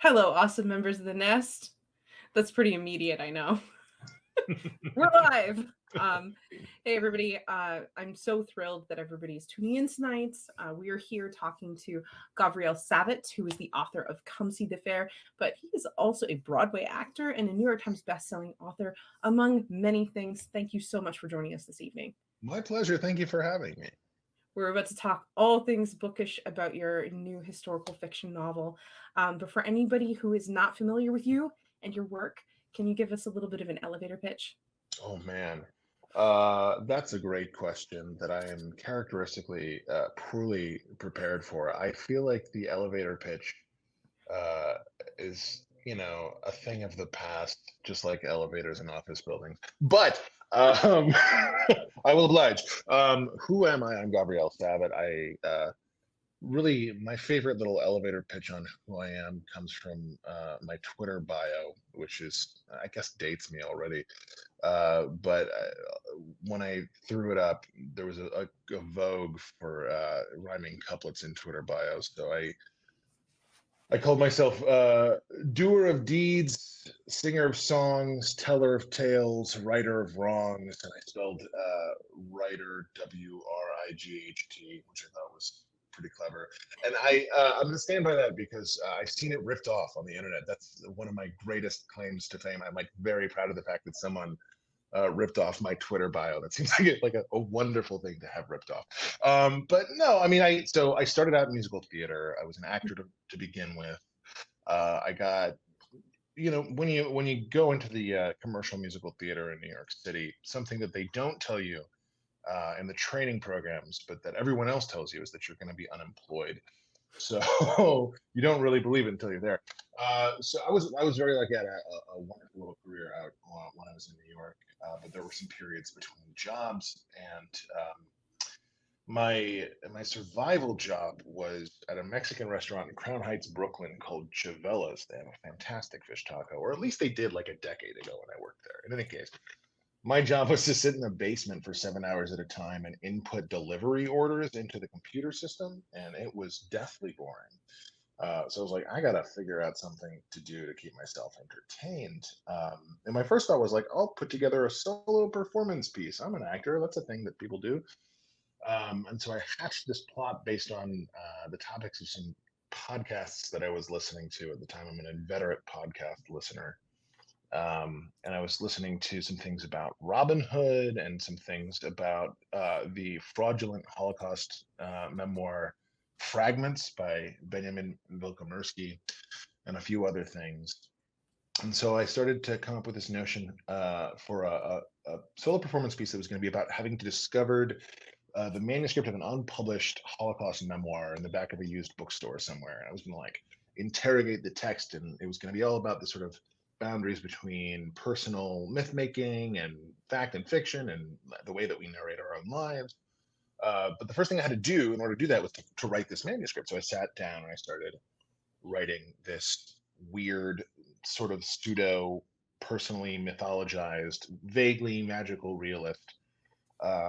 Hello, awesome members of the Nest. That's pretty immediate, I know. We're live. Hey, everybody. I'm so thrilled that everybody is tuning in tonight. We are here talking to Gavriel Savit, who is the author of Come See the Fair, but he is also a Broadway actor and a New York Times bestselling author, among many things. Thank you so much for joining us this evening. My pleasure. Thank you for having me. We're about to talk all things bookish about your new historical fiction novel. But for anybody who is not familiar with you and your work, can you give us a little bit of an elevator pitch? Oh man, that's a great question that I am characteristically poorly prepared for. I feel like the elevator pitch uh, is, a thing of the past, just like elevators in office buildings. But I will oblige. Who am I? I'm Gabrielle Savit. Really, my favorite little elevator pitch on who I am comes from my Twitter bio, which is, I guess, dates me already. But when I threw it up, there was a vogue for rhyming couplets in Twitter bios. So I called myself doer of deeds, singer of songs, teller of tales, writer of wrongs, and I spelled writer Wright, which I thought was pretty clever. And I'm going to stand by that because I've seen it ripped off on the internet. That's one of my greatest claims to fame. I'm like very proud of the fact that someone ripped off my Twitter bio. That seems like a wonderful thing to have ripped off. But no, I mean, I started out in musical theater. I was an actor to begin with. I got, when you go into the commercial musical theater in New York City, something that they don't tell you in the training programs, but that everyone else tells you, is that you're going to be unemployed. So you don't really believe it until you're there. So I was very lucky. I had a wonderful little career out when I was in New York, but there were some periods between jobs, and my survival job was at a Mexican restaurant in Crown Heights, Brooklyn, called Chavelas. They have a fantastic fish taco, or at least they did like a decade ago when I worked there. In any case, my job was to sit in the basement for 7 hours at a time and input delivery orders into the computer system, and it was deathly boring. So I was like, I gotta figure out something to do to keep myself entertained. And my first thought was like, I'll put together a solo performance piece. I'm an actor. That's a thing that people do. And so I hatched this plot based on the topics of some podcasts that I was listening to at the time. I'm an inveterate podcast listener. And I was listening to some things about Robin Hood and some things about the fraudulent Holocaust memoir Fragments by Benjamin Wilkomersky and a few other things. And so I started to come up with this notion for a solo performance piece that was going to be about having discovered the manuscript of an unpublished Holocaust memoir in the back of a used bookstore somewhere. And I was going to like interrogate the text, and it was going to be all about the sort of boundaries between personal myth making and fact and fiction and the way that we narrate our own lives. But the first thing I had to do in order to do that was to write this manuscript. So I sat down and I started writing this weird, sort of pseudo personally mythologized, vaguely magical realist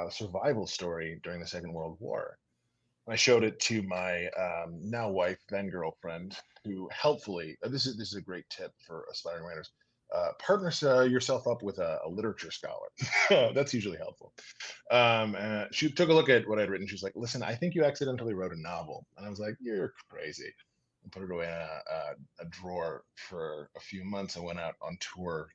survival story during the Second World War. And I showed it to my now wife, then girlfriend, who helpfully, this is a great tip for aspiring writers. Partner yourself up with a literature scholar. That's usually helpful. She took a look at what I'd written. She was like, "Listen, I think you accidentally wrote a novel." And I was like, "You're crazy." And put it away in a drawer for a few months. I went out on tour.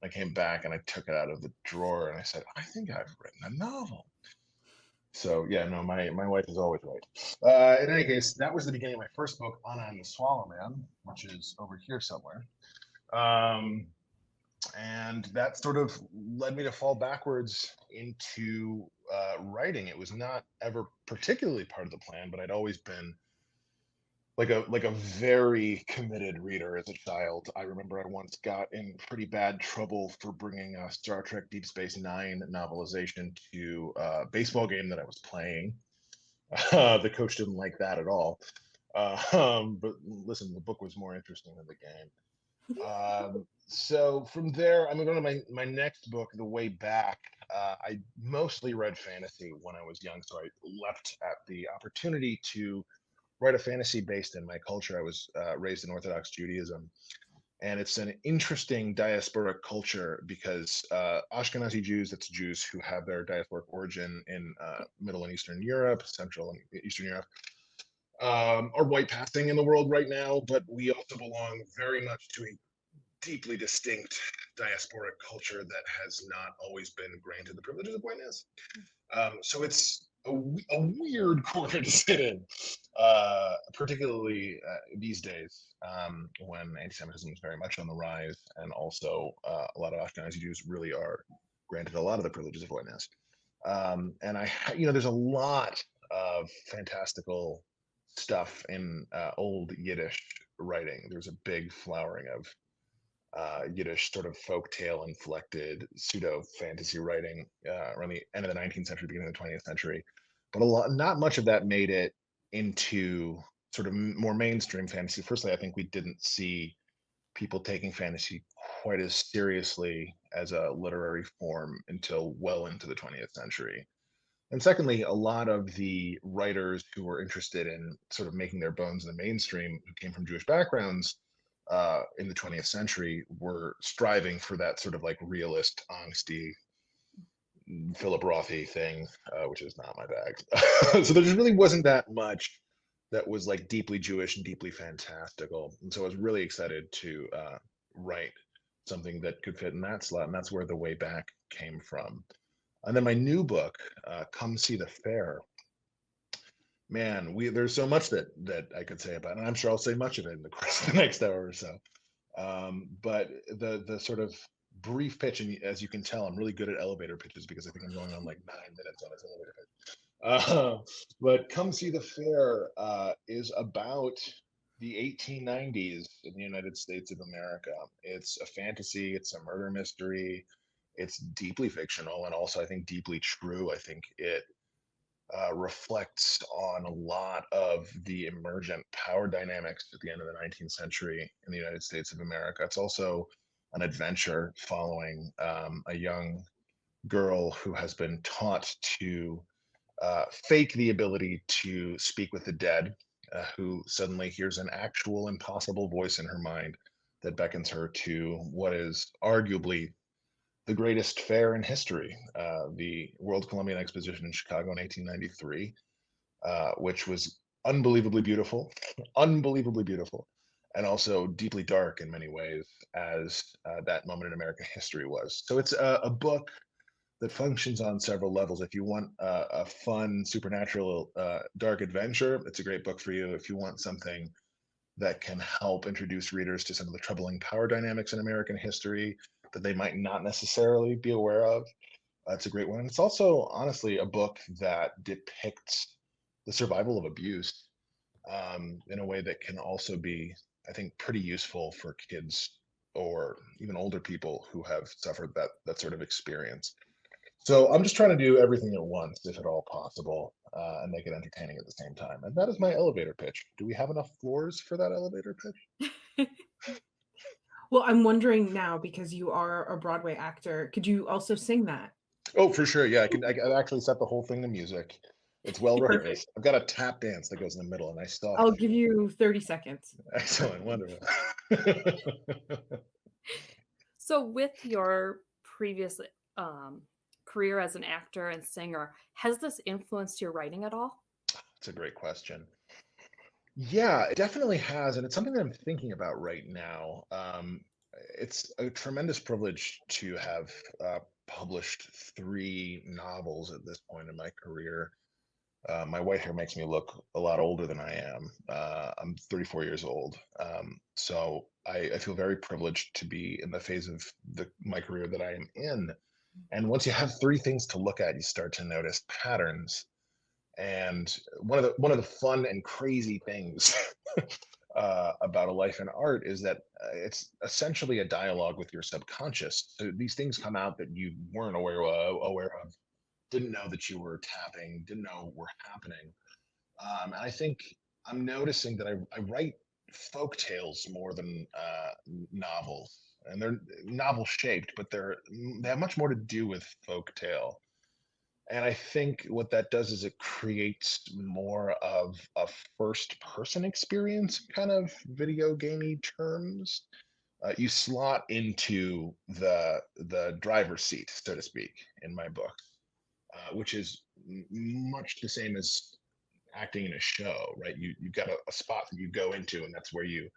I came back and I took it out of the drawer and I said, "I think I've written a novel." So yeah, no, my wife is always right. In any case, that was the beginning of my first book, Anna and the Swallow Man, which is over here somewhere. Um, and that sort of led me to fall backwards into writing. It was not ever particularly part of the plan, but I'd always been like a very committed reader as a child. I remember I once got in pretty bad trouble for bringing a Star Trek Deep Space Nine novelization to a baseball game that I was playing. The coach didn't like that at all. But listen, the book was more interesting than the game. So from there, I'm going to my next book, The Way Back. I mostly read fantasy when I was young, so I leapt at the opportunity to write a fantasy based in my culture. I was raised in Orthodox Judaism, and it's an interesting diasporic culture because Ashkenazi Jews, that's Jews who have their diasporic origin in Middle and Eastern Europe, Central and Eastern Europe, are white passing in the world right now, but we also belong very much to a deeply distinct diasporic culture that has not always been granted the privileges of whiteness. So it's a weird corner to sit in, particularly these days when anti-Semitism is very much on the rise, and also a lot of Ashkenazi Jews really are granted a lot of the privileges of whiteness. And there's a lot of fantastical stuff in old Yiddish writing. There's a big flowering of Yiddish sort of folktale inflected pseudo fantasy writing around the end of the 19th century, beginning of the 20th century. But not much of that made it into sort of more mainstream fantasy. Firstly, I think we didn't see people taking fantasy quite as seriously as a literary form until well into the 20th century. And secondly, a lot of the writers who were interested in sort of making their bones in the mainstream, who came from Jewish backgrounds in the 20th century, were striving for that sort of like realist, angsty, Philip Rothy thing, which is not my bag. So there just really wasn't that much that was like deeply Jewish and deeply fantastical. And so I was really excited to write something that could fit in that slot. And that's where The Way Back came from. And then my new book, Come See the Fair. Man, there's so much that I could say about it, and I'm sure I'll say much of it in the course of the next hour or so. But the sort of brief pitch, and as you can tell, I'm really good at elevator pitches because I think I'm going on like 9 minutes on this elevator pitch. But Come See the Fair is about the 1890s in the United States of America. It's a fantasy, it's a murder mystery, it's deeply fictional, and also I think deeply true. I think it reflects on a lot of the emergent power dynamics at the end of the 19th century in the United States of America. It's also an adventure following a young girl who has been taught to fake the ability to speak with the dead, who suddenly hears an actual impossible voice in her mind that beckons her to what is arguably the greatest fair in history, the World Columbian Exposition in Chicago in 1893, which was unbelievably beautiful, unbelievably beautiful, and also deeply dark in many ways, as that moment in American history was. So it's a book that functions on several levels. If you want a fun, supernatural, dark adventure, it's a great book for you. If you want something that can help introduce readers to some of the troubling power dynamics in American history that they might not necessarily be aware of, it's a great one. And it's also, honestly, a book that depicts the survival of abuse in a way that can also be, I think, pretty useful for kids or even older people who have suffered that sort of experience. So I'm just trying to do everything at once, if at all possible, and make it entertaining at the same time. And that is my elevator pitch. Do we have enough floors for that elevator pitch? Well, I'm wondering now, because you are a Broadway actor, could you also sing that? Oh, for sure. Yeah, I actually set the whole thing to music. It's well Perfect. rehearsed. I've got a tap dance that goes in the middle, and I still have I'll to give you 30 seconds. Excellent, wonderful. So with your previous career as an actor and singer, has this influenced your writing at all? It's a great question. Yeah, it definitely has, and it's something that I'm thinking about right now. It's a tremendous privilege to have published 3 novels at this point in my career. My white hair makes me look a lot older than I am. I'm 34 years old. So I feel very privileged to be in the phase of my career that I am in. And once you have 3 things to look at, you start to notice patterns. And one of the fun and crazy things about a life in art is that it's essentially a dialogue with your subconscious. So these things come out that you weren't aware of, didn't know that you were tapping, didn't know were happening. And I think I'm noticing that I write folk tales more than novels, and they're novel shaped, but they have much more to do with folk tale. And I think what that does is it creates more of a first person experience, kind of video gamey terms. You slot into the driver's seat, so to speak, in my book, which is much the same as acting in a show, right? You've got a spot that you go into, and that's where you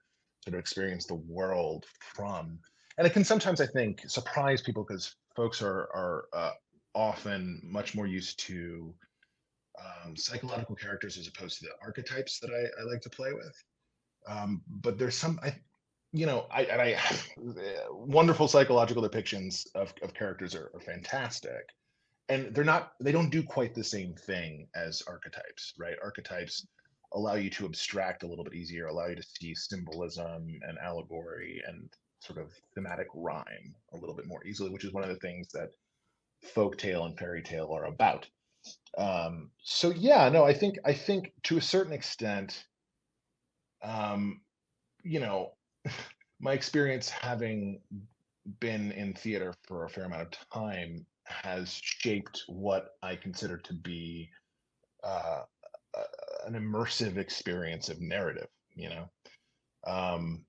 sort of experience the world from. And it can sometimes, I think, surprise people because folks are often much more used to psychological characters as opposed to the archetypes that I like to play with. But there's some, I wonderful psychological depictions of characters are fantastic, and they don't do quite the same thing as archetypes, right? Archetypes allow you to abstract a little bit easier, allow you to see symbolism and allegory and sort of thematic rhyme a little bit more easily, which is one of the things that folktale and fairy tale are about. So yeah, no, I think to a certain extent, um, you know, my experience having been in theater for a fair amount of time has shaped what I consider to be uh, an immersive experience of narrative. You know, um,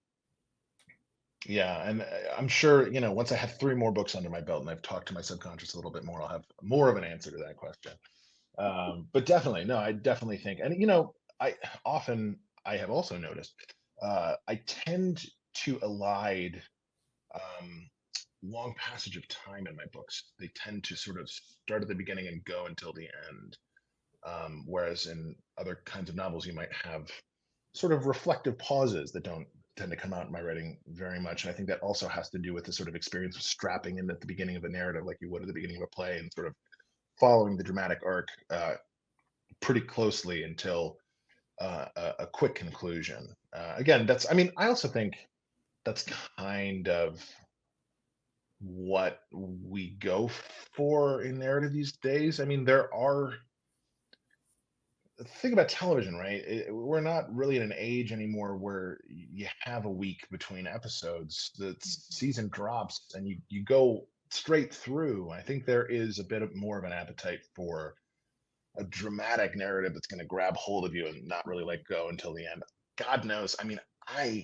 yeah, and I'm sure once I have 3 more books under my belt and I've talked to my subconscious a little bit more, I'll have more of an answer to that question. But definitely, no, I definitely think, and I often I have also noticed I tend to elide um, long passage of time in my books. They tend to sort of start at the beginning and go until the end. Whereas in other kinds of novels, you might have sort of reflective pauses that don't tend to come out in my writing very much. And I think that also has to do with the sort of experience of strapping in at the beginning of a narrative, like you would at the beginning of a play, and sort of following the dramatic arc pretty closely until a quick conclusion. Again, I also think that's kind of what we go for in narrative these days. I mean, think about television, right? We're not really in an age anymore where you have a week between episodes. The season drops and you go straight through. I think there is a bit more of an appetite for a dramatic narrative that's going to grab hold of you and not really let go until the end. God knows. I mean, I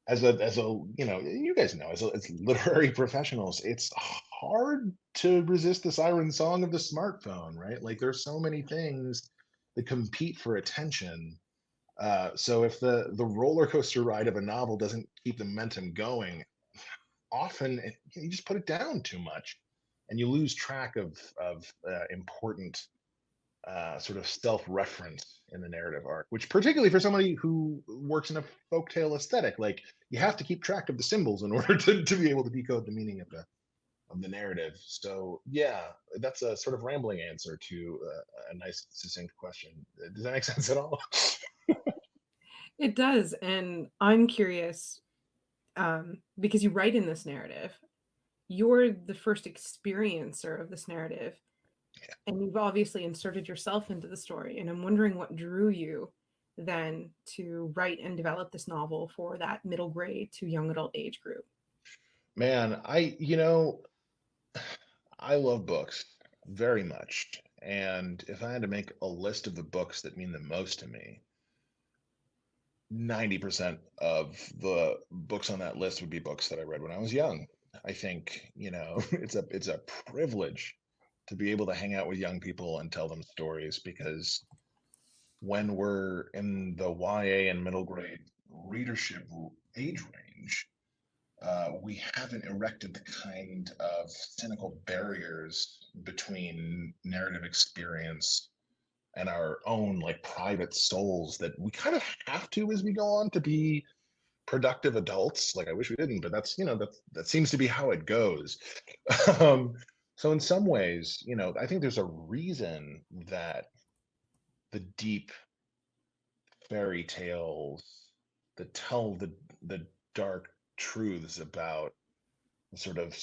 as a you guys know, as literary professionals, it's hard to resist the siren song of the smartphone, right? Like there's so many things that compete for attention. So if the roller coaster ride of a novel doesn't keep the momentum going, often you just put it down too much, and you lose track of important sort of self-reference in the narrative arc, which particularly for somebody who works in a folktale aesthetic, like you have to keep track of the symbols in order to be able to decode the meaning of the narrative. So yeah, that's a sort of rambling answer to a nice succinct question. Does that make sense at all? It does. And I'm curious, because you write in this narrative, you're the first experiencer of this narrative. And you've obviously inserted yourself into the story. And I'm wondering what drew you then to write and develop this novel for that middle grade to young adult age group. Man, I love books very much. And if I had to make a list of the books that mean the most to me, 90% of the books on that list would be books that I read when I was young. I think, it's a privilege to be able to hang out with young people and tell them stories, because when we're in the YA and middle grade readership age range, we haven't erected the kind of cynical barriers between narrative experience and our own like private souls that we kind of have to as we go on to be productive adults. Like I wish we didn't, but that seems to be how it goes. um, so in some ways, I think there's a reason that the deep fairy tales that tell the dark truths about the sort of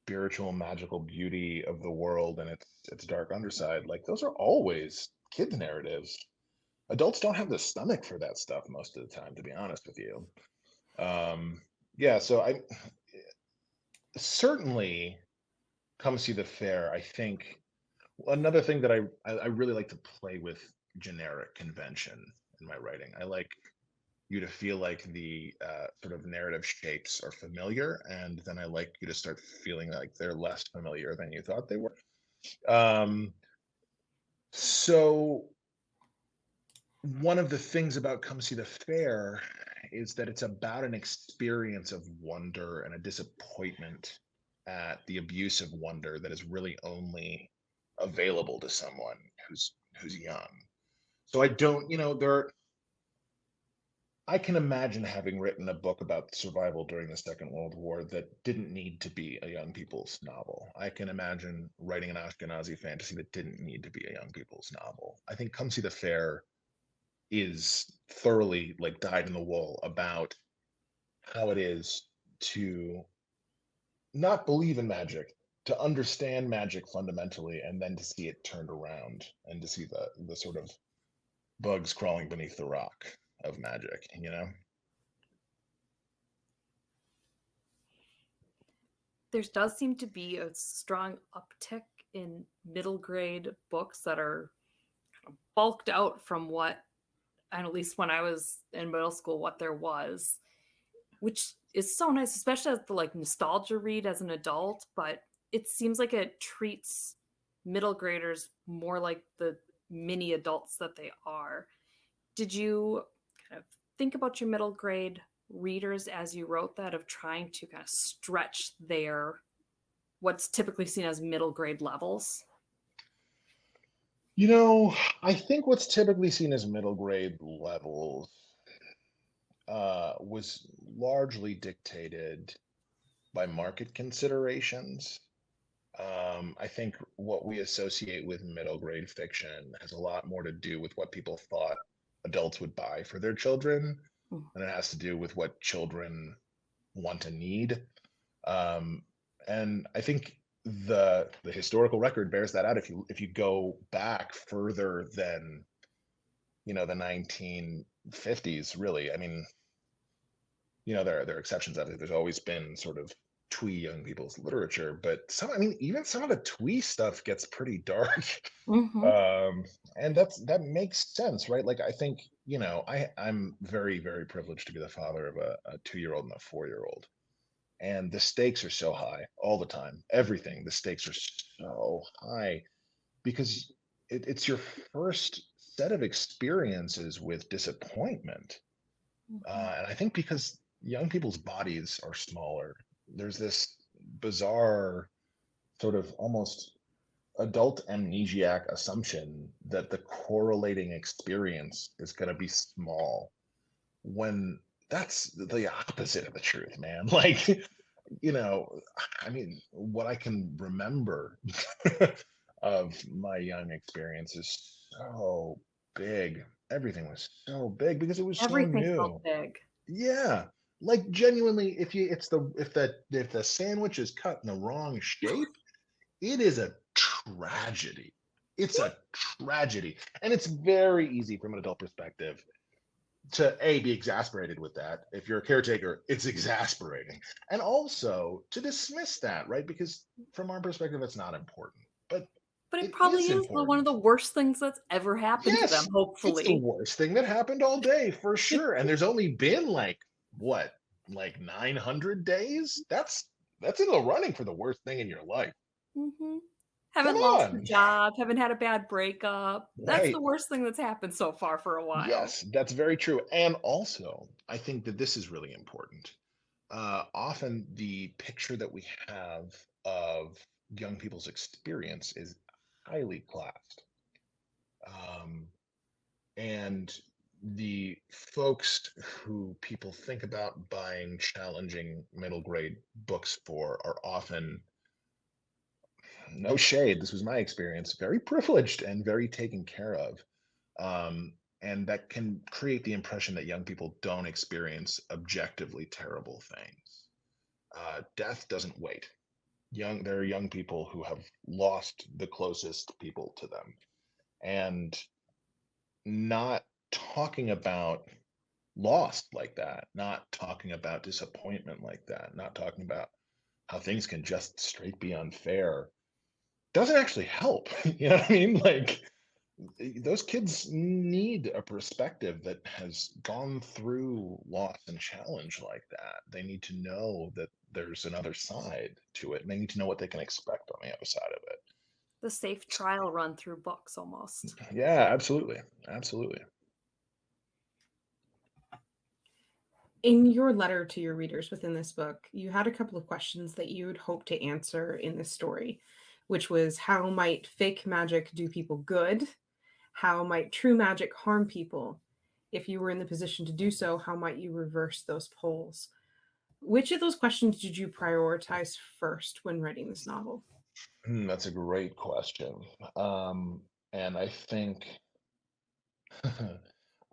spiritual magical beauty of the world and its dark underside, like those are always kids narratives. Adults don't have the stomach for that stuff most of the time, to be honest with you. Yeah, so I certainly come see the fair. I think Another thing that I really like to play with generic convention in my writing. I like you to feel like the sort of narrative shapes are familiar, and then I like you to start feeling like they're less familiar than you thought they were. Um, so one of the things about Come See the Fair is that it's about an experience of wonder and a disappointment at the abuse of wonder that is really only available to someone who's young. So I don't, I can imagine having written a book about survival during the Second World War that didn't need to be a young people's novel. I can imagine writing an Ashkenazi fantasy that didn't need to be a young people's novel. I think Come See the Fair is thoroughly like dyed in the wool about how it is to not believe in magic, to understand magic fundamentally, and then to see it turned around and to see the sort of bugs crawling beneath the rock of magic, you know? There does seem to be a strong uptick in middle grade books that are bulked out from what, and at least when I was in middle school, what there was, which is so nice, especially as the like nostalgia read as an adult. But it seems like it treats middle graders more like the mini adults that they are. Did you kind of think about your middle grade readers as you wrote that, of trying to kind of stretch their what's typically seen as middle grade levels? I think what's typically seen as middle grade levels was largely dictated by market considerations. I think what we associate with middle grade fiction has a lot more to do with what people thought adults would buy for their children, and it has to do with what children want and need. And I think the historical record bears that out. If you go back further than the 1950s, really, I mean, there are exceptions. Obviously, there's always been sort of twee young people's literature, but I mean, even some of the twee stuff gets pretty dark. Mm-hmm. And that makes sense, right? Like, I think, I'm very, very privileged to be the father of a 2-year-old and a 4-year-old. And the stakes are so high all the time. Everything, the stakes are so high because it's your first set of experiences with disappointment. And I think because young people's bodies are smaller, there's this bizarre sort of almost adult amnesiac assumption that the correlating experience is going to be small when that's the opposite of the truth, man. Like, I mean, what I can remember of my young experience is so big. Everything was so big because it was so Everything new. felt big. Yeah. Like, genuinely, if the sandwich is cut in the wrong shape, it is a tragedy. It's a tragedy. And it's very easy from an adult perspective to be exasperated with that. If you're a caretaker, it's exasperating. And also to dismiss that, right? Because from our perspective, it's not important. But It it probably is is one of important. the worst things that's ever happened to them, Yes, it's the hopefully. worst thing that happened all day for sure. And there's only been like what, like 900 days? That's in the running for the worst thing in your life. Mm-hmm. Come Haven't lost a on. job, haven't had a bad breakup. That's the Right. worst thing that's happened so far for a while. Yes, that's very true. And also, I think that this is really important. Often the picture that we have of young people's experience is highly classed. Um, and the folks who people think about buying challenging middle grade books for are often, no shade, this was my experience, very privileged and very taken care of. And that can create the impression that young people don't experience objectively terrible things. Death doesn't wait. There are young people who have lost the closest people to them, and not talking about loss like that, not talking about disappointment like that, not talking about how things can just straight be unfair, doesn't actually help. You know what I mean? Like, those kids need a perspective that has gone through loss and challenge like that. They need to know that there's another side to it, and they need to know what they can expect on the other side of it. The safe trial run through books almost. Yeah, absolutely. Absolutely. In your letter to your readers within this book, you had a couple of questions that you would hope to answer in this story, which was, how might fake magic do people good? How might true magic harm people? If you were in the position to do so, how might you reverse those poles? Which of those questions did you prioritize first when writing this novel? That's a great question. And I think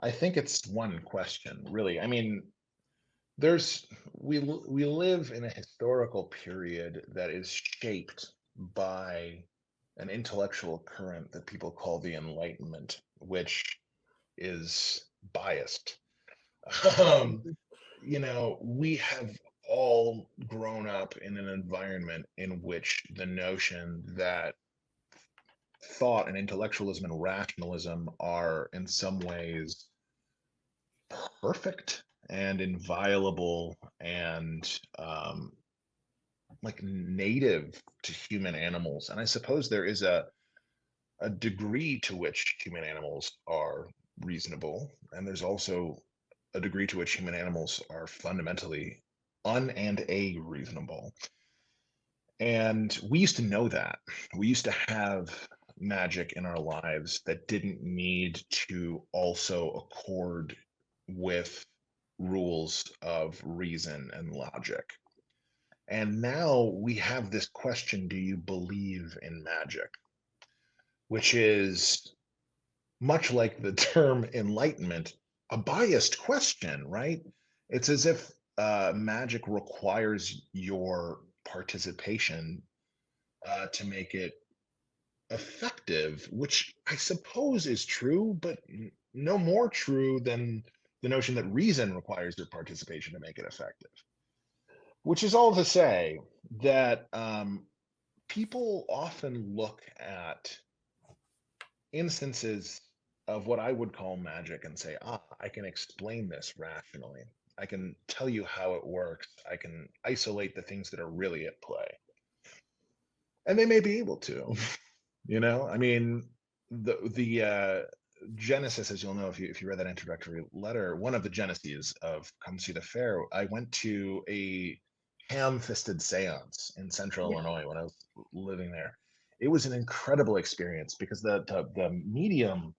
I think it's one question, really. I mean, there's we live in a historical period that is shaped by an intellectual current that people call the Enlightenment, which is biased. Um, we have all grown up in an environment in which the notion that thought and intellectualism and rationalism are in some ways perfect and inviolable and like native to human animals. And I suppose there is a degree to which human animals are reasonable, and there's also a degree to which human animals are fundamentally and a reasonable. And we used to know that. We used to have magic in our lives that didn't need to also accord with rules of reason and logic. And now we have this question, do you believe in magic? Which is much like the term enlightenment, a biased question, right? It's as if magic requires your participation to make it effective, which I suppose is true, but no more true than the notion that reason requires your participation to make it effective. Which is all to say that people often look at instances of what I would call magic and say, I can explain this rationally. I can tell you how it works. I can isolate the things that are really at play. And they may be able to, I mean, the genesis, as you'll know if you read that introductory letter, one of the geneses of Come See the Fair, I went to a ham-fisted seance in Central Illinois when I was living there. It was an incredible experience because the medium,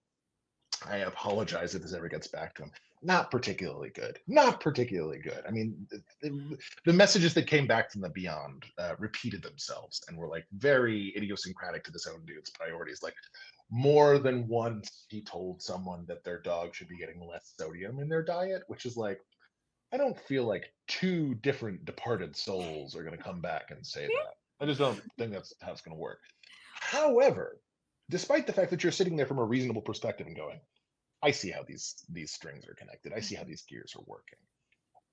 I apologize if this ever gets back to him, not particularly good. Not particularly good. I mean, the messages that came back from the beyond repeated themselves and were like very idiosyncratic to this own dude's priorities. Like, more than once he told someone that their dog should be getting less sodium in their diet, which is like, I don't feel like two different departed souls are going to come back and say that. I just don't think that's how it's going to work. However, despite the fact that you're sitting there from a reasonable perspective and going, I see how these strings are connected. I see how these gears are working.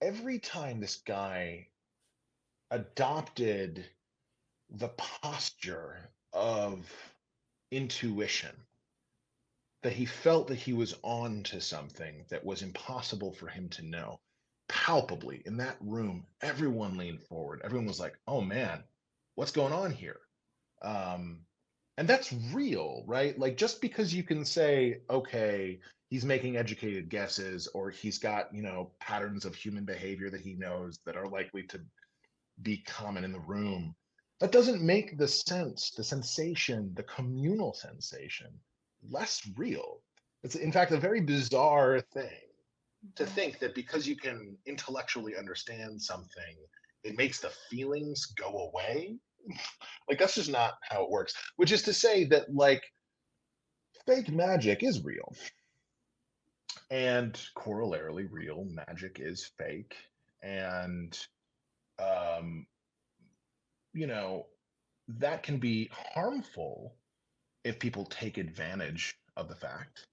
Every time this guy adopted the posture of intuition, that he felt that he was on to something that was impossible for him to know, palpably in that room, everyone leaned forward. Everyone was like, oh man, what's going on here? And that's real, right? Like, just because you can say, okay, he's making educated guesses, or he's got, patterns of human behavior that he knows that are likely to be common in the room, that doesn't make the sensation, the communal sensation, less real. It's, in fact, a very bizarre thing to think that because you can intellectually understand something, it makes the feelings go away. Like, that's just not how it works. Which is to say that, like, fake magic is real. And corollarily, real magic is fake. And, that can be harmful if people take advantage of the fact.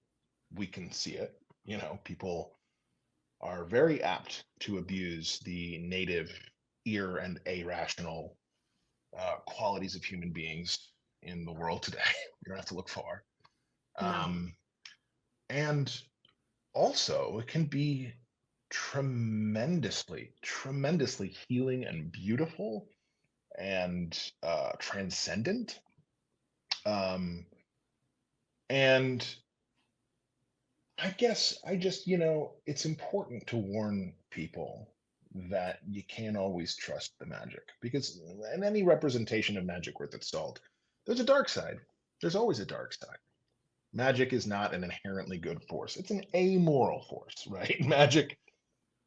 We can see it. People are very apt to abuse the native, and irrational qualities of human beings in the world today. You don't have to look far. No. And also, it can be tremendously, tremendously healing and beautiful and transcendent. Um, and I guess I just, it's important to warn people that you can't always trust the magic because in any representation of magic worth its salt, there's a dark side. There's always a dark side. Magic is not an inherently good force. It's an amoral force, right? Magic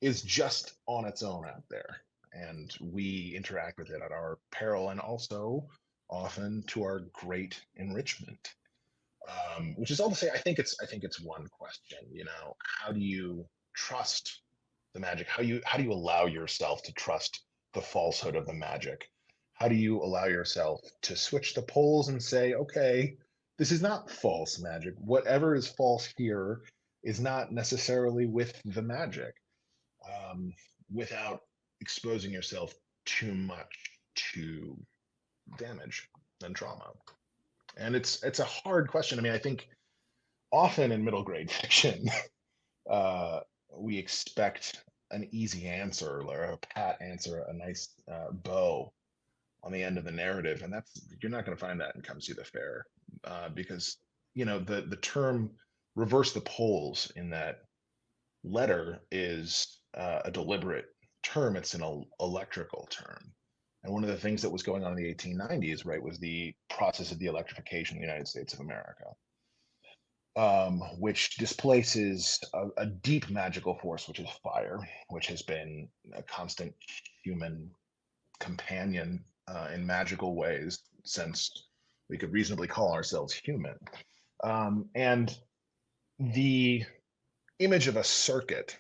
is just on its own out there, and we interact with it at our peril and also often to our great enrichment. Which is all to say, I think it's one question. How do you trust the magic? How do you allow yourself to trust the falsehood of the magic? How do you allow yourself to switch the poles and say, okay, this is not false magic. Whatever is false here is not necessarily with the magic, without exposing yourself too much to damage and trauma. And it's a hard question. I mean, I think often in middle grade fiction, uh, we expect an easy answer or a pat answer, a nice bow on the end of the narrative, and you're not going to find that in Come See the Fair, because the term reverse the poles in that letter is a deliberate term. It's an electrical term. And one of the things that was going on in the 1890s, right, was the process of the electrification of the United States of America, which displaces a deep magical force, which is fire, which has been a constant human companion in magical ways since we could reasonably call ourselves human. And the image of a circuit,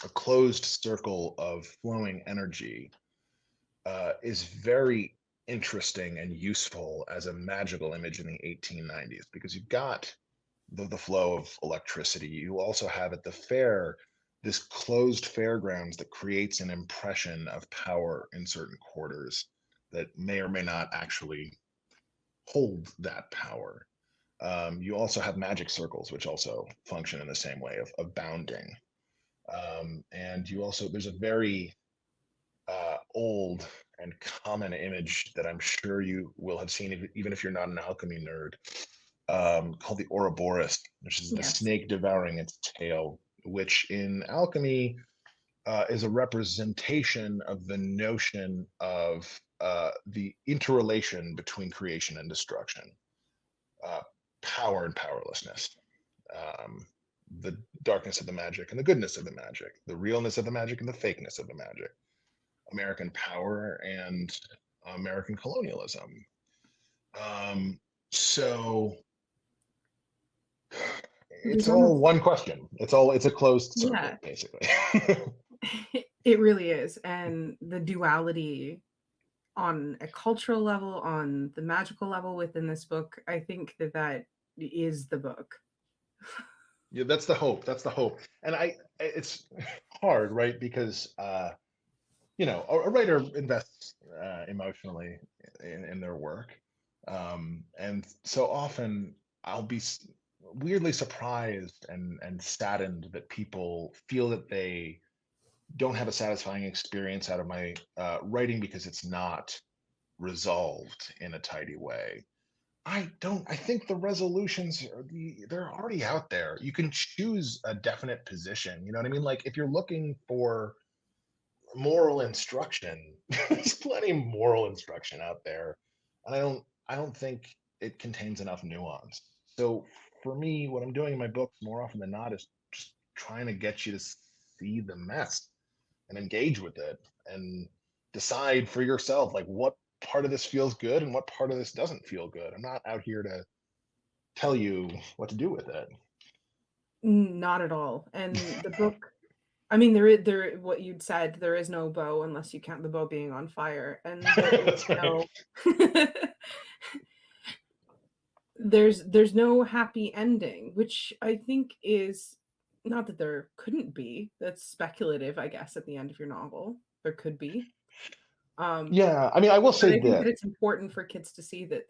a closed circle of flowing energy, is very interesting and useful as a magical image in the 1890s because you've got the flow of electricity. You also have at the fair this closed fairgrounds that creates an impression of power in certain quarters that may or may not actually hold that power. You also have magic circles, which also function in the same way of bounding. And there's a very old and common image that I'm sure you will have seen, even if you're not an alchemy nerd, called the Ouroboros, which is the Yes. snake devouring its tail, which in alchemy is a representation of the notion of the interrelation between creation and destruction, power and powerlessness, the darkness of the magic and the goodness of the magic, the realness of the magic and the fakeness of the magic, American power and American colonialism. So it's all one question. It's a closed circle, Yeah. basically. It really is. And the duality on a cultural level, on the magical level within this book, I think that is the book. Yeah, that's the hope. That's the hope. And it's hard, right? Because a writer invests emotionally in their work, and so often I'll be weirdly surprised and saddened that people feel that they don't have a satisfying experience out of my writing because it's not resolved in a tidy way. I think the resolutions they're already out there. You can choose a definite position. You know what I mean? Like if you're looking for moral instruction, there's plenty of moral instruction out there. And I don't think it contains enough nuance. So for me, what I'm doing in my books more often than not is just trying to get you to see the mess and engage with it and decide for yourself like what part of this feels good and what part of this doesn't feel good. I'm not out here to tell you what to do with it. Not at all. And the book, I mean, there what you'd said, there is no bow unless you count the bow being on fire. And there is no there's no happy ending, which I think is not that there couldn't be. That's speculative, I guess, at the end of your novel. There could be. Yeah, I mean, I will But say I think that this. it's important for kids to see that,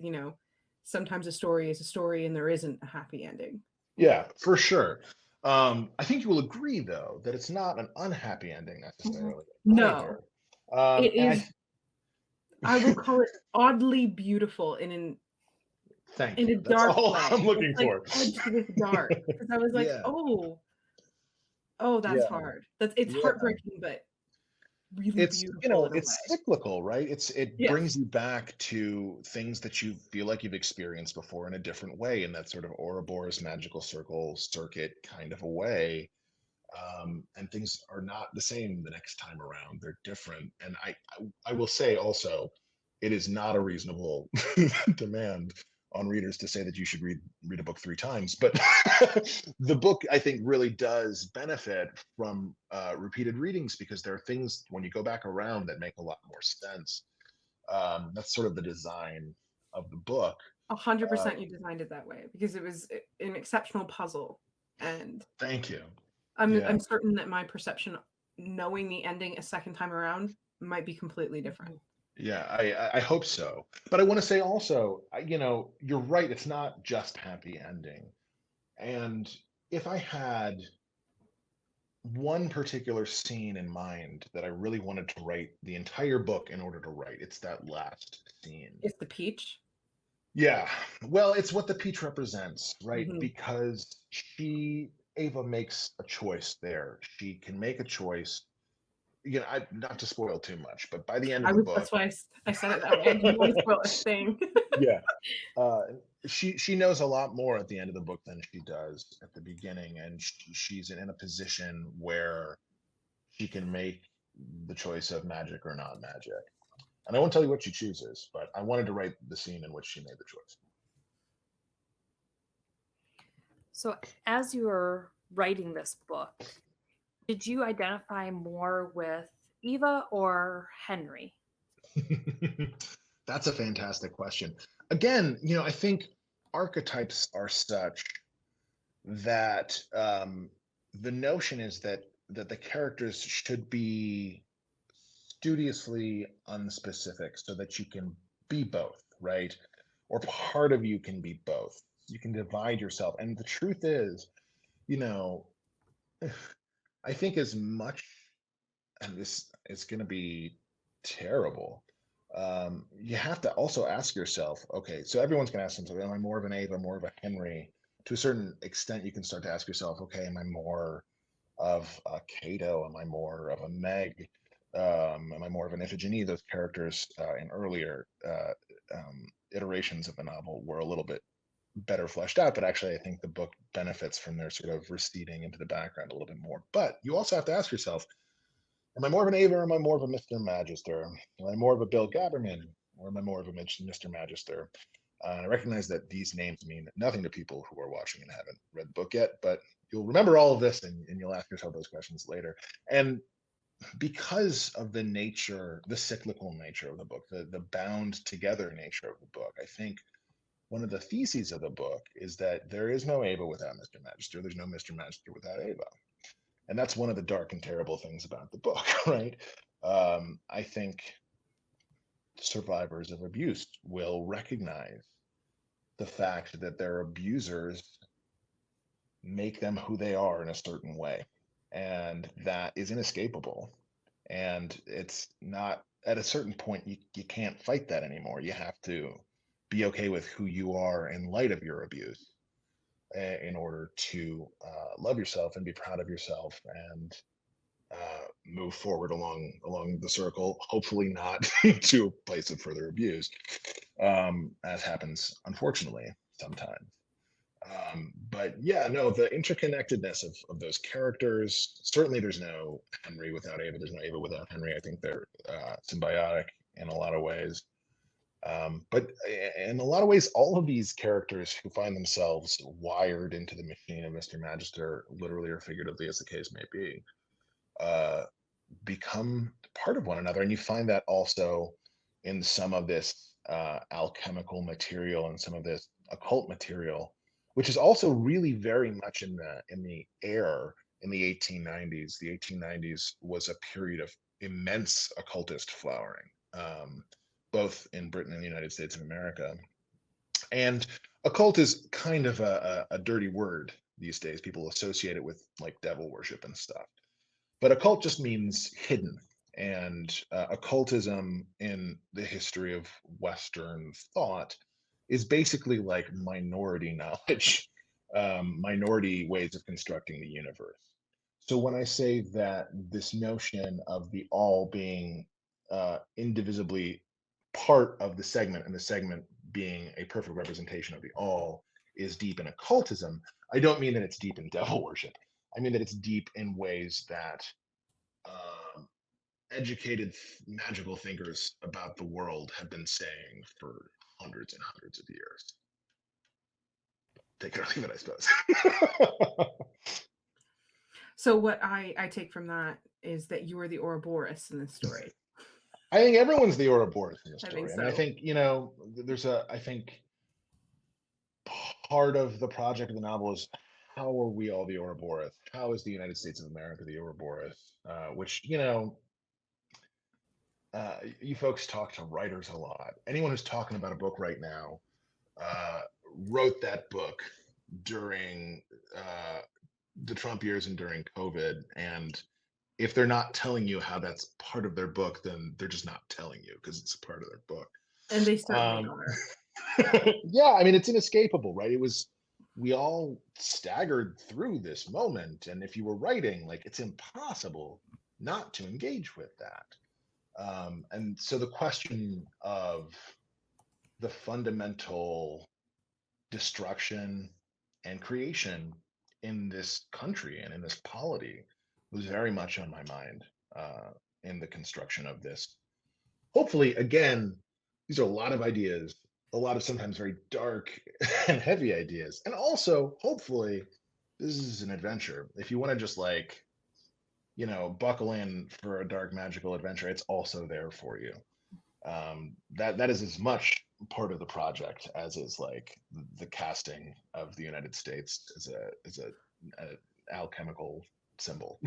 sometimes a story is a story and there isn't a happy ending. Yeah, for sure. I think you will agree, though, that it's not an unhappy ending necessarily No, either. it And is. I will call it oddly beautiful thank in a you. That's dark all way. I'm looking It's like for. edged with dark because I was like, Yeah, oh, that's yeah, hard. It's yeah. heartbreaking, but really It's, beautiful in a it's way. cyclical, right? It Yes. brings you back to things that you feel like you've experienced before in a different way, in that sort of Ouroboros magical circuit kind of a way. And things are not the same the next time around. They're different. And I will say also, it is not a reasonable demand on readers to say that you should read a book 3 times. But the book, I think, really does benefit from repeated readings, because there are things when you go back around that make a lot more sense. That's sort of the design of the book. 100% you designed it that way because it was an exceptional puzzle. And Thank you. I'm Yeah. I'm certain that my perception, knowing the ending a second time around, might be completely different. Yeah, I hope so. But I want to say also, you're right. It's not just happy ending. And if I had one particular scene in mind that I really wanted to write the entire book in order to write, it's that last scene. It's the peach. Yeah, well, it's what the peach represents, right? Mhm. Because Ava makes a choice there. She can make a choice. Not to spoil too much, but by the end of the book, That's why I said it that way. I didn't want to spoil a thing. yeah, uh, she knows a lot more at the end of the book than she does at the beginning, and she's in a position where she can make the choice of magic or not magic. And I won't tell you what she chooses, but I wanted to write the scene in which she made the choice. So, as you were writing this book, did you identify more with Eva or Henry? That's a fantastic question. Again, I think archetypes are such that the notion is that the characters should be studiously unspecific so that you can be both, right? Or part of you can be both. You can divide yourself. And the truth is, you know, I think as much, and this is going to be terrible. You have to also ask yourself, okay, so everyone's going to ask themselves, am I more of an Ava, more of a Henry? To a certain extent, you can start to ask yourself, okay, am I more of a Cato? Am I more of a Meg? Am I more of an Iphigenie? Those characters in earlier iterations of the novel were a little bit better fleshed out, but actually, I think the book benefits from their sort of receding into the background a little bit more. But you also have to ask yourself, am I more of an Ava or am I more of a Mr. Magister? Am I more of a Bill Gaberman or am I more of a Mr. Magister? I recognize that these names mean nothing to people who are watching and haven't read the book yet, but you'll remember all of this and you'll ask yourself those questions later. And because of the cyclical nature of the book, the bound together nature of the book, I think one of the theses of the book is that there is no Ava without Mr. Magister. There's no Mr. Magister without Ava. And that's one of the dark and terrible things about the book, right? I think survivors of abuse will recognize the fact that their abusers make them who they are in a certain way. And that is inescapable. And it's not, at a certain point, you can't fight that anymore. You have to be okay with who you are in light of your abuse in order to love yourself and be proud of yourself and move forward along the circle, hopefully not to a place of further abuse, as happens unfortunately sometimes. But yeah, no, the interconnectedness of those characters. Certainly, there's no Henry without Ava. There's no Ava without Henry. I think they're symbiotic in a lot of ways. But in a lot of ways, all of these characters who find themselves wired into the machine of Mr. Magister, literally or figuratively, as the case may be, uh, become part of one another. And you find that also in some of this alchemical material and some of this occult material, which is also really very much in the air in the 1890s. The 1890s was a period of immense occultist flowering. both in Britain and the United States of America. And occult is kind of a dirty word these days. People associate it with like devil worship and stuff. But occult just means hidden. And occultism in the history of Western thought is basically like minority knowledge, minority ways of constructing the universe. So when I say that this notion of the all being indivisibly part of the segment and the segment being a perfect representation of the all is deep in occultism, I don't mean that it's deep in devil worship. I mean that it's deep in ways that educated magical thinkers about the world have been saying for hundreds and hundreds of years. Take it or leave it, I suppose. So what I take from that is that you are the Ouroboros in this story. I think everyone's the Ouroboros in this I story. think And I so. think, you know, I think part of the project of the novel is how are we all the Ouroboros? How is the United States of America the Ouroboros? Which, you know, you folks talk to writers a lot. Anyone who's talking about a book right now wrote that book during the Trump years and during COVID. And if they're not telling you how that's part of their book, then they're just not telling you because it's a part of their book. And they certainly are. Yeah, I mean, it's inescapable, right? We all staggered through this moment. And if you were writing, like, it's impossible not to engage with that. And so the question of the fundamental destruction and creation in this country and in this polity was very much on my mind in the construction of this. Hopefully, again, these are a lot of ideas, a lot of sometimes very dark and heavy ideas. And also, hopefully, this is an adventure. If you want to just like, you know, buckle in for a dark magical adventure, it's also there for you. That is as much part of the project as is like the casting of the United States as a alchemical symbol.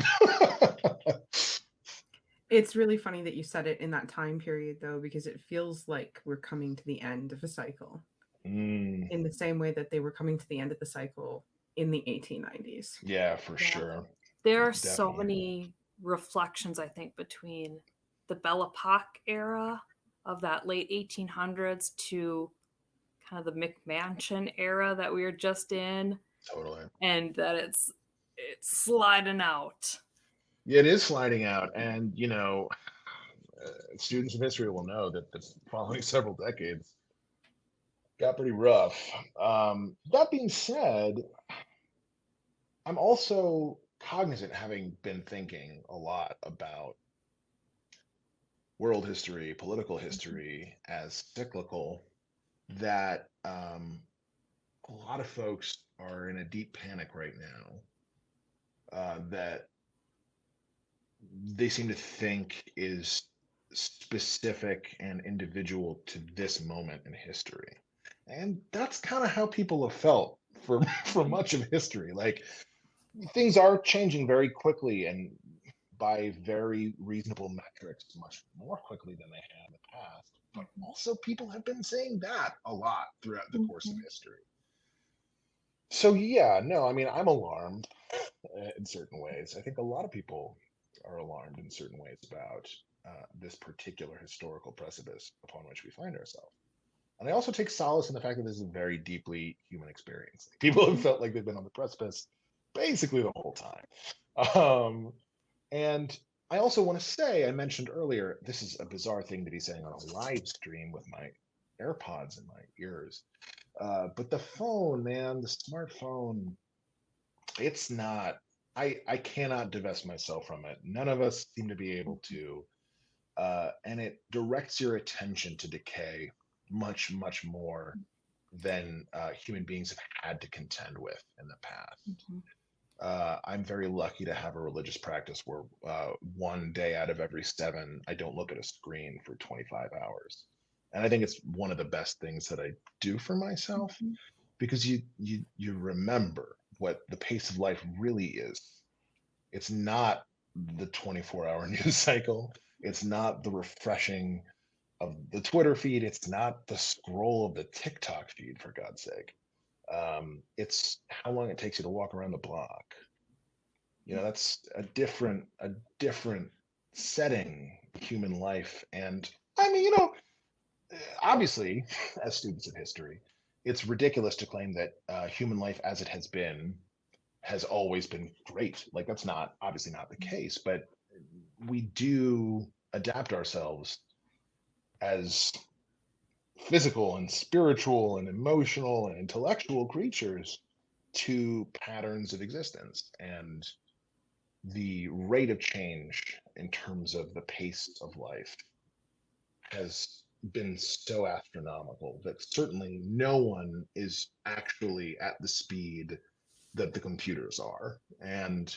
It's really funny that you said it in that time period, though, because it feels like we're coming to the end of a cycle in the same way that they were coming to the end of the cycle in the 1890s. Yeah, for sure. There are so Definitely. many reflections, I think, between the Belle Epoque era of that late 1800s to kind of the McMansion era that we were just in, Totally. and that it's sliding out. Yeah, it is sliding out, and you know, students of history will know that the following several decades got pretty rough. That being said, I'm also cognizant, having been thinking a lot about world history, political history as cyclical, that a lot of folks are in a deep panic right now that they seem to think is specific and individual to this moment in history. And that's kind of how people have felt for for much of history. Like, things are changing very quickly and by very reasonable metrics, much more quickly than they had in the past. But also, people have been saying that a lot throughout the course of history. So, yeah, no, I mean, I'm alarmed in certain ways. I think a lot of people are alarmed in certain ways about this particular historical precipice upon which we find ourselves. And I also take solace in the fact that this is a very deeply human experience. People have felt like they've been on the precipice basically the whole time. And I also want to say, I mentioned earlier, this is a bizarre thing to be saying on a live stream with my AirPods in my ears. But the phone, man, the smartphone, it's not, I cannot divest myself from it. None of us seem to be able to. And it directs your attention to decay much, much more than human beings have had to contend with in the past. I'm very lucky to have a religious practice where one day out of every 7, I don't look at a screen for 25 hours. And I think it's one of the best things that I do for myself, because you remember what the pace of life really is. It's not the 24-hour news cycle. It's not the refreshing the Twitter feed. It's not the scroll of the TikTok feed, for God's sake. It's how long it takes you to walk around the block. That's a different setting, human life. And I mean, obviously, as students of history, it's ridiculous to claim that human life as it has always been great. Like, that's obviously not the case, but we do adapt ourselves as physical and spiritual and emotional and intellectual creatures to patterns of existence. And the rate of change in terms of the pace of life has been so astronomical that certainly no one is actually at the speed that the computers are. And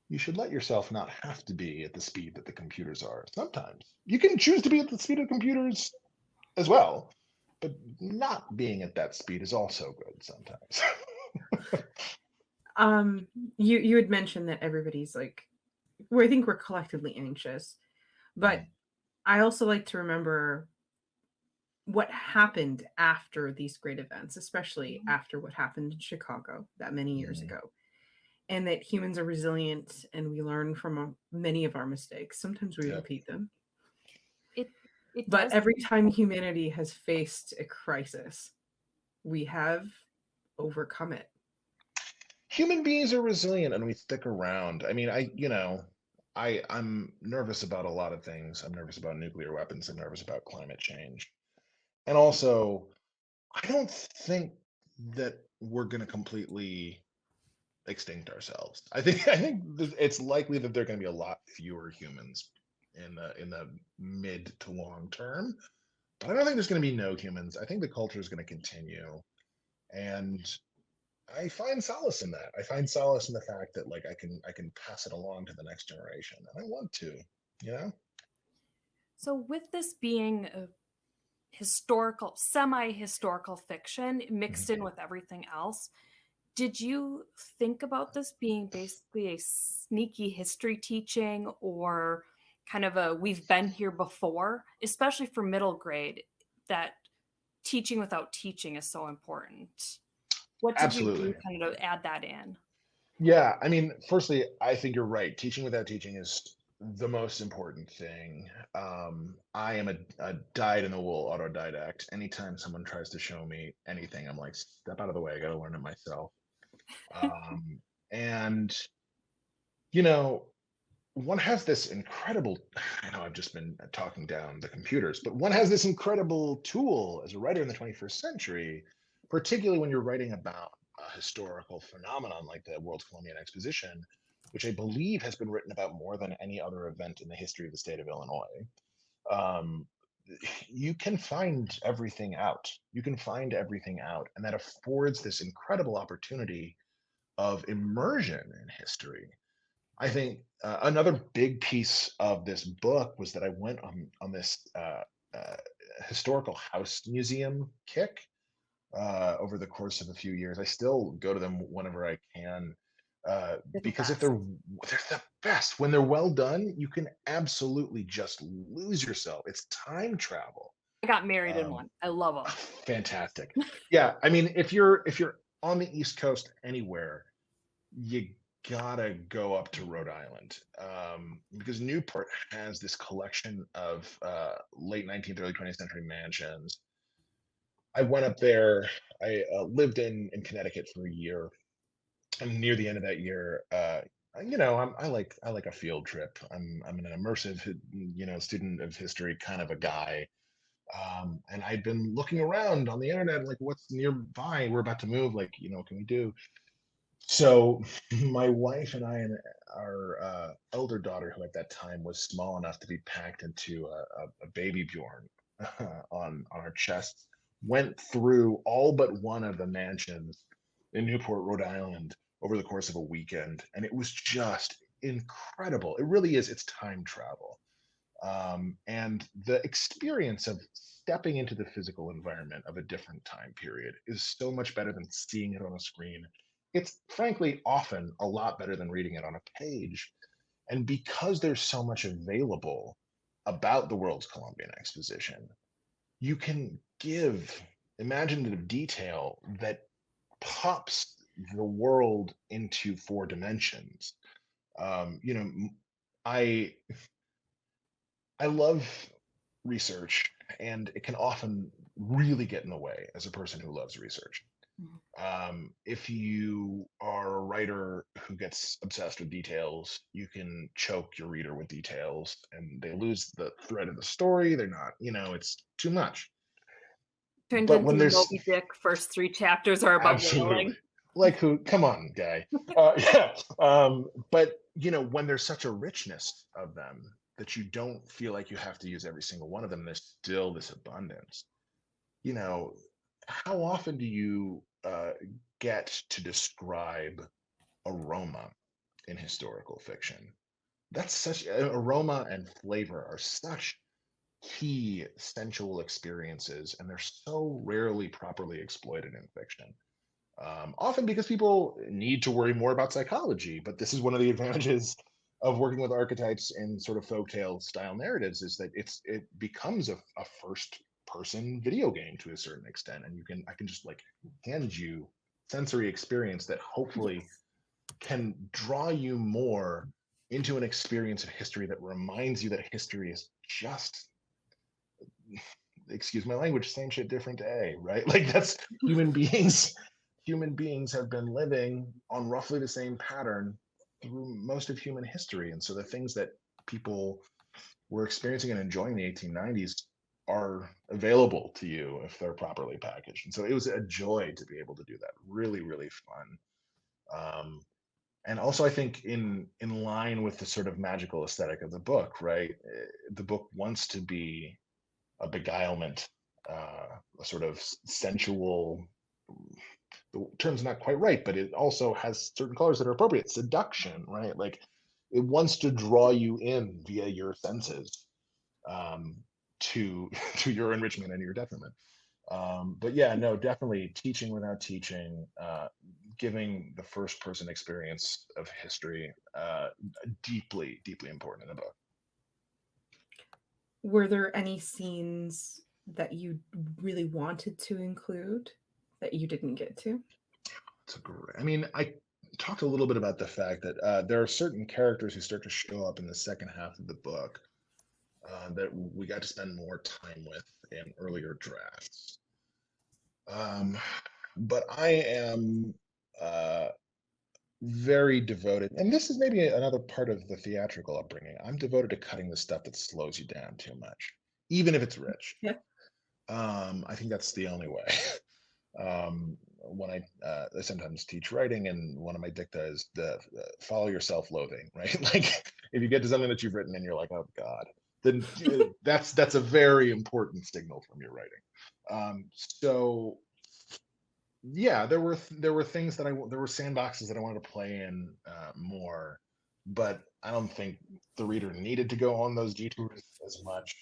you should let yourself not have to be at the speed that the computers are. Sometimes you can choose to be at the speed of computers as well, but not being at that speed is also good sometimes. You had mentioned that everybody's like, I think we're collectively anxious, but I also like to remember what happened after these great events, especially after what happened in Chicago that many years ago, and that humans are resilient and we learn from many of our mistakes. Sometimes we repeat them. But every time humanity has faced a crisis, we have overcome it. Human beings are resilient and we stick around. I mean, I'm nervous about a lot of things. I'm nervous about nuclear weapons. I'm nervous about climate change. And also, I don't think that we're going to completely extinct ourselves. I think it's likely that there are going to be a lot fewer humans in the mid to long term. But I don't think there's going to be no humans. I think the culture is going to continue. And I find solace in that. I find solace in the fact that like I can pass it along to the next generation. And I want to, So with this being a semi-historical fiction mixed in with everything else, did you think about this being basically a sneaky history teaching or kind of a we've been here before, especially for middle grade, that teaching without teaching is so important? What did you do kind of add that in? Yeah, I mean, firstly, I think you're right. Teaching without teaching is the most important thing. I am a dyed-in-the-wool autodidact. Anytime someone tries to show me anything, I'm like, step out of the way. I got to learn it myself. And one has this incredible, I know I've just been talking down the computers, but one has this incredible tool as a writer in the 21st century, particularly when you're writing about a historical phenomenon like the World Columbian Exposition, which I believe has been written about more than any other event in the history of the state of Illinois. You can find everything out. And that affords this incredible opportunity of immersion in history. I think another big piece of this book was that I went on this historical house museum kick over the course of a few years. I still go to them whenever I can because if they're the best. When they're well done, you can absolutely just lose yourself. It's time travel. I got married in one. I love them. Fantastic. Yeah, I mean, if you're on the East Coast anywhere, you gotta go up to Rhode Island because Newport has this collection of late 19th, early 20th century mansions. I went up there. I lived in Connecticut for a year, and near the end of that year, I like a field trip. I'm an immersive, student of history kind of a guy. And I'd been looking around on the internet, like what's nearby. We're about to move. Like, what can we do? So my wife and I and our elder daughter, who at that time was small enough to be packed into a baby Bjorn on our chests, went through all but one of the mansions in Newport, Rhode Island over the course of a weekend. And it was just incredible. It really is. It's time travel. And the experience of stepping into the physical environment of a different time period is so much better than seeing it on a screen. It's frankly often a lot better than reading it on a page. And because there's so much available, about the World's Columbian Exposition, you can give imaginative detail that pops the world into 4 dimensions. You know, I I love research, and it can often really get in the way as a person who loves research. If you are a writer who gets obsessed with details, you can choke your reader with details and they lose the thread of the story. They're not, it's too much. Turned But into when there's Moby Dick, first 3 chapters are about absolutely, whaling. like who, come on, guy. Yeah. But when there's such a richness of them that you don't feel like you have to use every single one of them, there's still this abundance. How often do you get to describe aroma in historical fiction? That's such aroma and flavor are such key sensual experiences, and they're so rarely properly exploited in fiction. Often because people need to worry more about psychology, but this is one of the advantages of working with archetypes in sort of folktale style narratives, is that it becomes a first person video game to a certain extent, and I can just like hand you sensory experience that hopefully can draw you more into an experience of history that reminds you that history is just, excuse my language, same shit different day, right? Like that's human beings have been living on roughly the same pattern through most of human history. And so the things that people were experiencing and enjoying in the 1890s are available to you if they're properly packaged. And so it was a joy to be able to do that. Really, really fun. And also, I think in line with the sort of magical aesthetic of the book, right? The book wants to be a beguilement, a sort of sensual. The term's not quite right, but it also has certain colors that are appropriate. Seduction, right? Like it wants to draw you in via your senses, to to your enrichment and your detriment. But yeah, no, definitely teaching without teaching, giving the first person experience of history, deeply, deeply important in the book. Were there any scenes that you really wanted to include that you didn't get to? It's great. I mean, I talked a little bit about the fact that there are certain characters who start to show up in the second half of the book that we got to spend more time with in earlier drafts. But I am very devoted, and this is maybe another part of the theatrical upbringing. I'm devoted to cutting the stuff that slows you down too much, even if it's rich. Yeah. I think that's the only way. When I sometimes teach writing, and one of my dicta is the follow your self-loathing, right? Like if you get to something that you've written and you're like, oh God, then that's a very important signal from your writing. So yeah, there were things that there were sandboxes that I wanted to play in more, but I don't think the reader needed to go on those detours as much.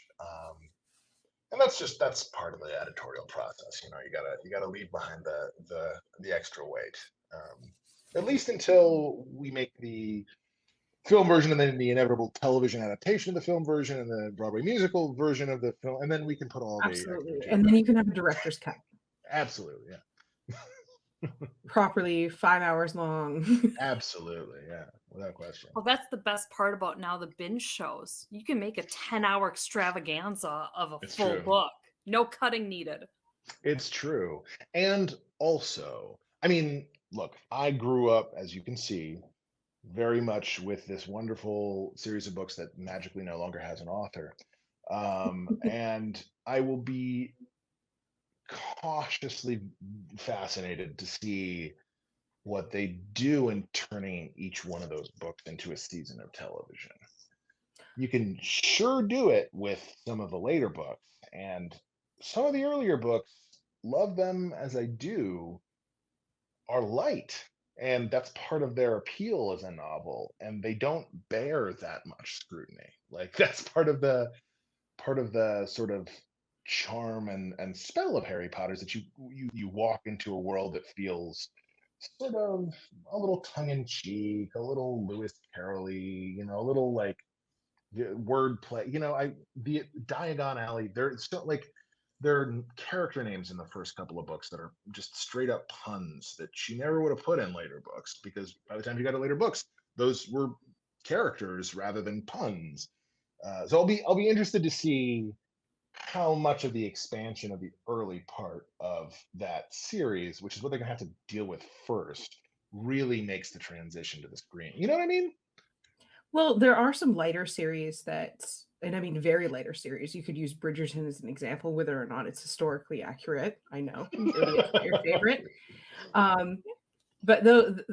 And that's part of the editorial process. You gotta leave behind the extra weight, at least until we make the film version, and then the inevitable television adaptation of the film version, and the Broadway musical version of the film, and then we can put all Absolutely. the And then you can have a director's cut. absolutely, yeah. Properly 5 hours long. Absolutely, yeah, without question. Well, that's the best part about now the binge shows. You can make a 10-hour extravaganza of a It's full true. book. No cutting needed. It's true. And also, I mean, look, I grew up, as you can see, very much with this wonderful series of books that magically no longer has an author. And I will be cautiously fascinated to see what they do in turning each one of those books into a season of television. You can sure do it with some of the later books, and some of the earlier books, love them as I do, are light, and that's part of their appeal as a novel, and they don't bear that much scrutiny. Like that's part of the sort of charm and spell of Harry Potter, is that you walk into a world that feels sort of a little tongue in cheek, a little Lewis Carroll-y, a little like the wordplay. The Diagon Alley. There's still like there are character names in the first couple of books that are just straight up puns that she never would have put in later books, because by the time you got to later books, those were characters rather than puns. So I'll be interested to see how much of the expansion of the early part of that series, which is what they're gonna have to deal with first, really makes the transition to the screen. You know what I mean? Well, there are some lighter series and I mean very lighter series. You could use Bridgerton as an example, whether or not it's historically accurate. I know maybe it's not your favorite. But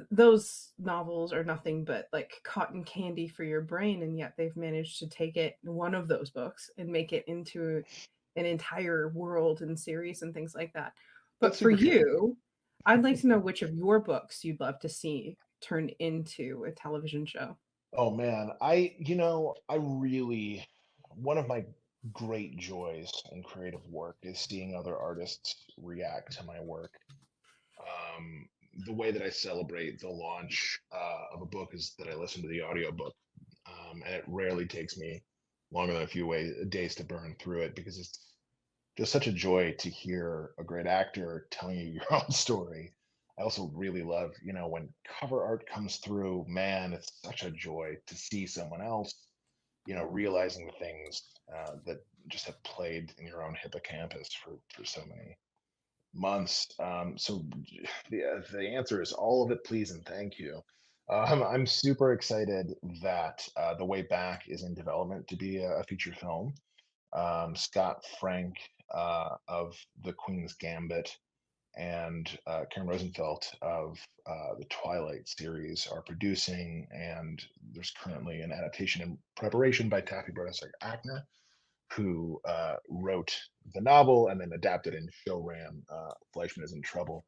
those novels are nothing but like cotton candy for your brain, and yet they've managed to take one of those books and make it into an entire world and series and things like that. But That's for super true. you, I'd like to know which of your books you'd love to see turned into a television show. Oh man, I really, one of my great joys in creative work is seeing other artists react to my work. Um, the way that I celebrate the launch of a book is that I listen to the audiobook, and it rarely takes me longer than a few days to burn through it, because it's just such a joy to hear a great actor telling you your own story. I also really love, when cover art comes through, man, it's such a joy to see someone else, realizing the things that just have played in your own hippocampus for so many months. So the answer is all of it, please and thank you. I'm super excited that The Way Back is in development to be a feature film. Scott Frank of The Queen's Gambit and Karen Rosenfeld of the Twilight series are producing, and there's currently an adaptation in preparation by Taffy Brodesser-Akner, who wrote the novel and then adapted and show ran Fleischman is in Trouble.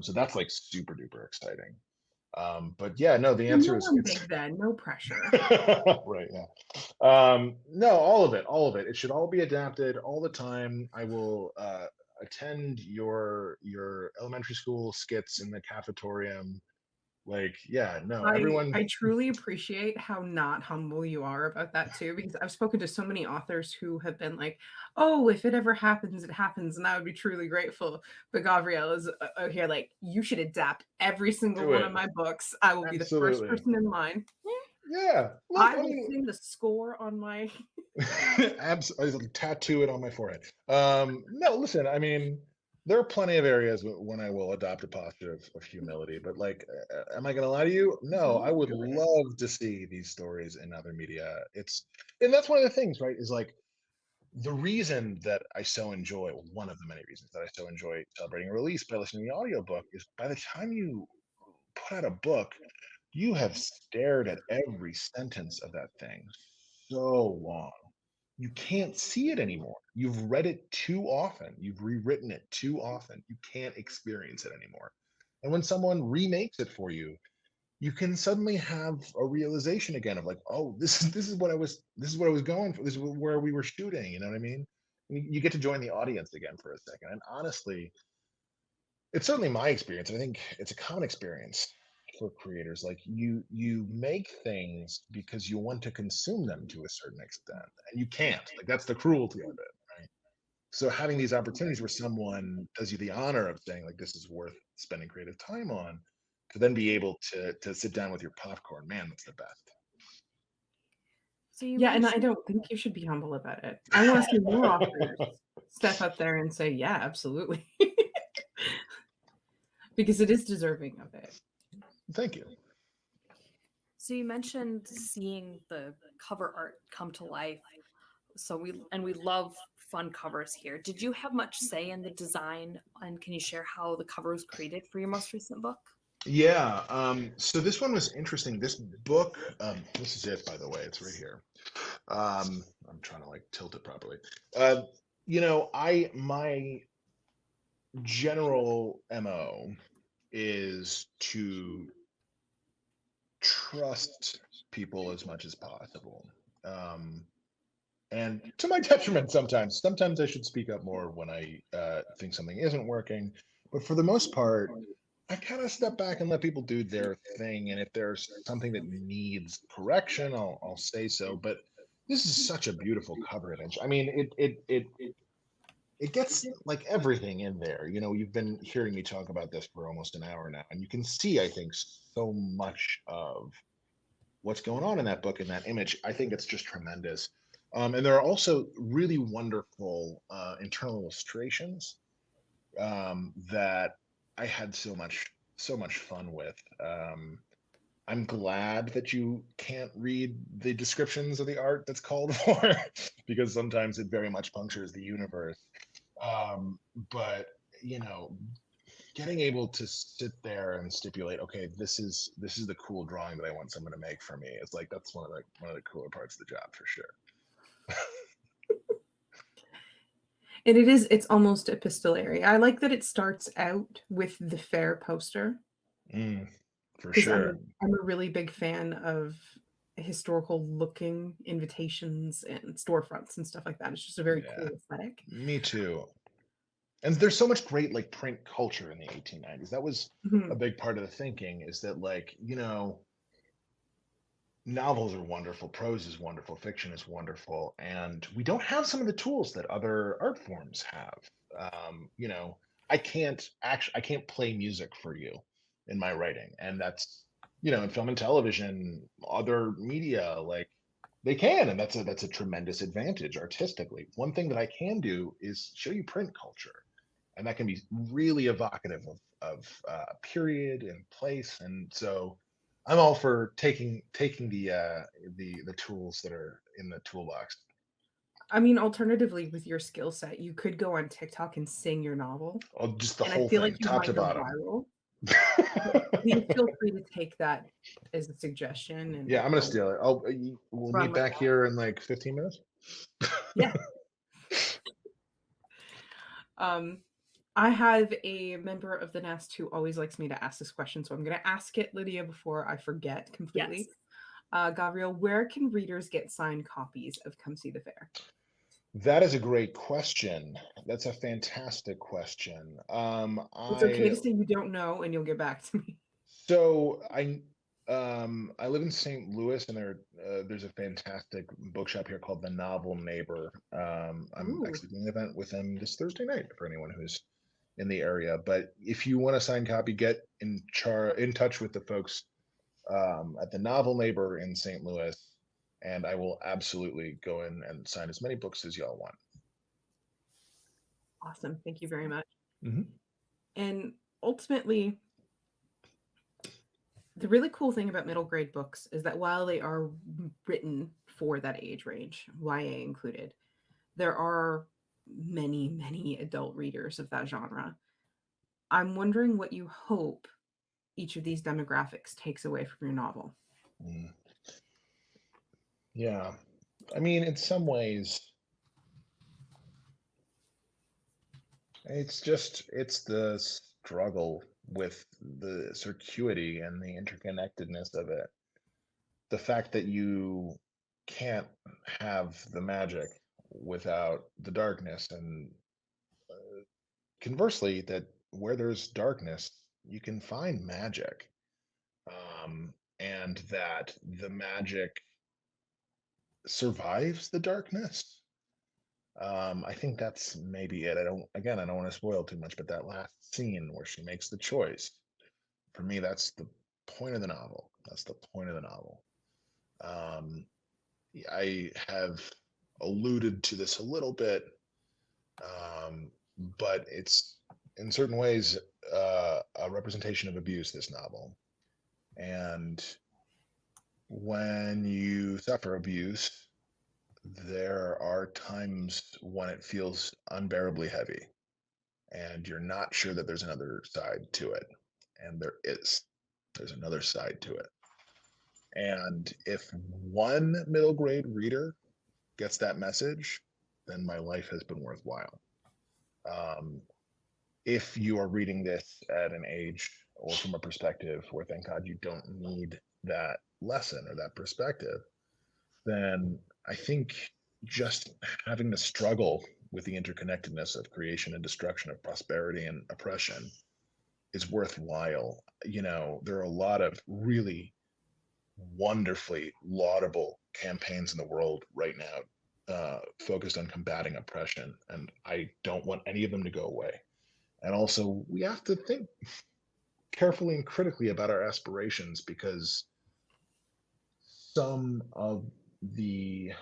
So that's like super duper exciting. But yeah, no, the answer is I'm big then, no pressure. right. Yeah. No, all of it. It should all be adapted all the time. I will attend your elementary school skits in the cafetorium. Like, yeah, no, everyone. I truly appreciate how not humble you are about that too, because I've spoken to so many authors who have been like, "Oh, if it ever happens, it happens," and I would be truly grateful. But Gavriel is here like, "You should adapt every single Do one it. of my books. I will be the first Absolutely. person in line. Yeah. Look, I will sing the score on my." Absolutely, tattoo it on my forehead. No, listen, I mean, there are plenty of areas when I will adopt a posture of humility, but like, am I going to lie to you? No, I would love to see these stories in other media. And that's one of the things, right? Is like the reason that I so enjoy, one of the many reasons that I so enjoy celebrating a release by listening to the audiobook, is by the time you put out a book, you have stared at every sentence of that thing so long. You can't see it anymore. You've read it too often. You've rewritten it too often. You can't experience it anymore. And when someone remakes it for you, you can suddenly have a realization again of like, oh, this is what I was going for. This is where we were shooting. You know what I mean? You get to join the audience again for a second. And honestly, it's certainly my experience. I think it's a common experience for creators. Like you make things because you want to consume them to a certain extent, and you can't. Like that's the cruelty of it, right? So having these opportunities where someone does you the honor of saying like this is worth spending creative time on, to then be able to sit down with your popcorn, man, that's the best. So you Yeah, and I mentioned don't think you should be humble about it. I want to see more authors step up there and say, "Yeah, absolutely," because it is deserving of it. Thank you. so you mentioned seeing the cover art come to life. So we love fun covers here. Did you have much say in the design, and can you share how the cover was created for your most recent book? Yeah. So this one was interesting. This book, this is it, by the way. It's right here. I'm trying to like tilt it properly. My general MO is to trust people as much as possible. And to my detriment sometimes. Sometimes I should speak up more when I think something isn't working. But for the most part, I kind of step back and let people do their thing. And if there's something that needs correction, I'll say so. But this is such a beautiful cover image. I mean, it gets like everything in there. You know, you've been hearing me talk about this for almost an hour now, and you can see, I think, so much of what's going on in that book, in that image. I think it's just tremendous. And there are also really wonderful internal illustrations that I had so much fun with. I'm glad that you can't read the descriptions of the art that's called for, because sometimes it very much punctures the universe. But you know, getting able to sit there and stipulate, okay, this is the cool drawing that I want someone to make for me. It's like that's one of the cooler parts of the job for sure. And it's almost epistolary. I like that it starts out with the fair poster. For 'Cause sure. I'm a really big fan of historical looking invitations and storefronts and stuff like that. It's just a very Yeah. cool aesthetic. Me too. And there's so much great like print culture in the 1890s. That was a Mhm. big part of the thinking, is that, like, you know, novels are wonderful, prose is wonderful, fiction is wonderful, and we don't have some of the tools that other art forms have. You know, I can't play music for you in my writing, and that's, you know, in film and television, other media, like, they can, and that's a tremendous advantage artistically. One thing that I can do is show you print culture, and that can be really evocative of period and place. And so I'm all for taking the tools that are in the toolbox. I mean, alternatively, with your skill set, you could go on TikTok and sing your novel, Oh, just the and I whole feel like thing, you top to might go bottom. viral. But please feel free to take that as a suggestion and Yeah, I'm gonna go steal it. We'll run meet with back that. here in like 15 minutes. Yeah. I have a member of the nest who always likes me to ask this question, so I'm going to ask it, Lydia, before I forget completely. Yes. Gavriel, where can readers get signed copies of Come See the Fair? That is a great question. That's a fantastic question. It's okay to say you don't know, and you'll get back to me. So I live in St. Louis, and there's a fantastic bookshop here called the Novel Neighbor. I'm Ooh. actually doing an event with them this Thursday night for anyone who's in the area. But if you want a signed copy, get in touch with the folks at the Novel Neighbor in St. Louis, and I will absolutely go in and sign as many books as y'all want. Awesome. Thank you very much. Mm-hmm. And ultimately, the really cool thing about middle grade books is that while they are written for that age range, YA included, there are many, many adult readers of that genre. I'm wondering what you hope each of these demographics takes away from your novel. Yeah. I mean, in some ways, it's the struggle with the circuity and the interconnectedness of it. The fact that you can't have the magic without the darkness, and conversely, that where there's darkness, you can find magic. And that the magic survives the darkness. I think that's maybe it. I don't want to spoil too much, but that last scene where she makes the choice, for me, that's the point of the novel. That's the point of the novel. I have alluded to this a little bit, but it's in certain ways a representation of abuse, this novel. And when you suffer abuse, there are times when it feels unbearably heavy, and you're not sure that there's another side to it. And there is. There's another side to it. And if one middle grade reader gets that message, then my life has been worthwhile. If you are reading this at an age or from a perspective where, thank God, you don't need that lesson or that perspective, then I think just having to struggle with the interconnectedness of creation and destruction, of prosperity and oppression, is worthwhile. You know, there are a lot of really wonderfully laudable campaigns in the world right now focused on combating oppression, and I don't want any of them to go away. And also, we have to think carefully and critically about our aspirations, because some of the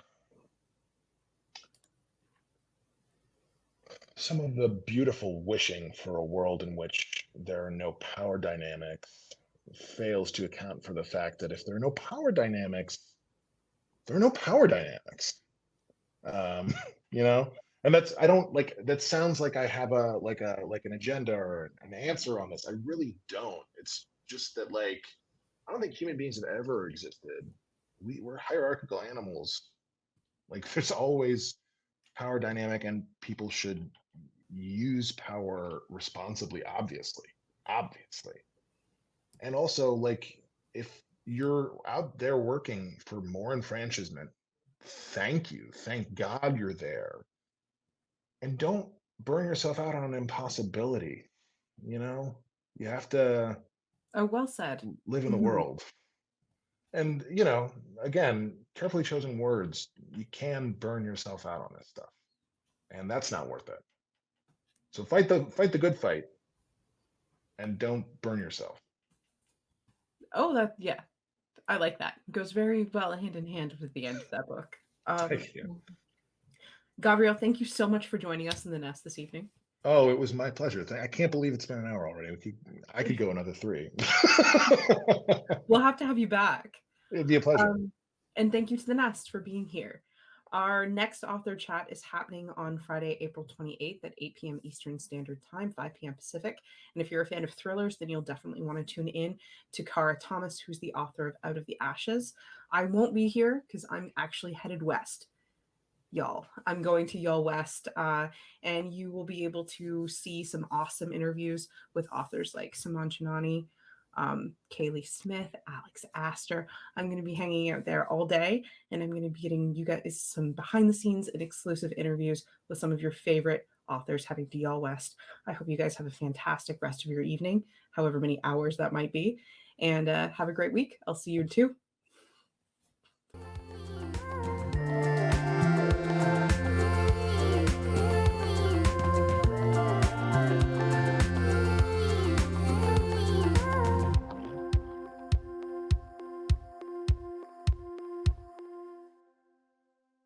beautiful wishing for a world in which there are no power dynamics fails to account for the fact that if there are no power dynamics, there are no power dynamics. You know, and that's, I don't like, that sounds like I have an agenda or an answer on this. I really don't. It's just that, like, I don't think human beings have ever existed. We're hierarchical animals. Like, there's always power dynamic, and people should use power responsibly, obviously. And also, like, if you're out there working for more enfranchisement, thank you. Thank God you're there. And don't burn yourself out on an impossibility. You know, you have to Oh, well said. live in the world. And, you know, again, carefully chosen words, you can burn yourself out on this stuff. And that's not worth it. So fight the good fight, and don't burn yourself. Oh, yeah. I like that. It goes very well hand in hand with the end of that book. Thank you. Gavriel, thank you so much for joining us in the nest this evening. Oh, it was my pleasure. I can't believe it's been an hour already. I could go another 3. We'll have to have you back. It'd be a pleasure. And thank you to the Nest for being here. Our next author chat is happening on Friday, April 28th at 8 p.m. Eastern Standard Time, 5 p.m. Pacific. And if you're a fan of thrillers, then you'll definitely want to tune in to Kara Thomas, who's the author of Out of the Ashes. I won't be here because I'm actually headed west. Y'all, I'm going to y'all west, and you will be able to see some awesome interviews with authors like Simone Chinani, Kaylee Smith, Alex Astor. I'm going to be hanging out there all day, and I'm going to be getting you guys some behind the scenes and exclusive interviews with some of your favorite authors heading to y'all west. I hope you guys have a fantastic rest of your evening, however many hours that might be, and have a great week. I'll see you in 2.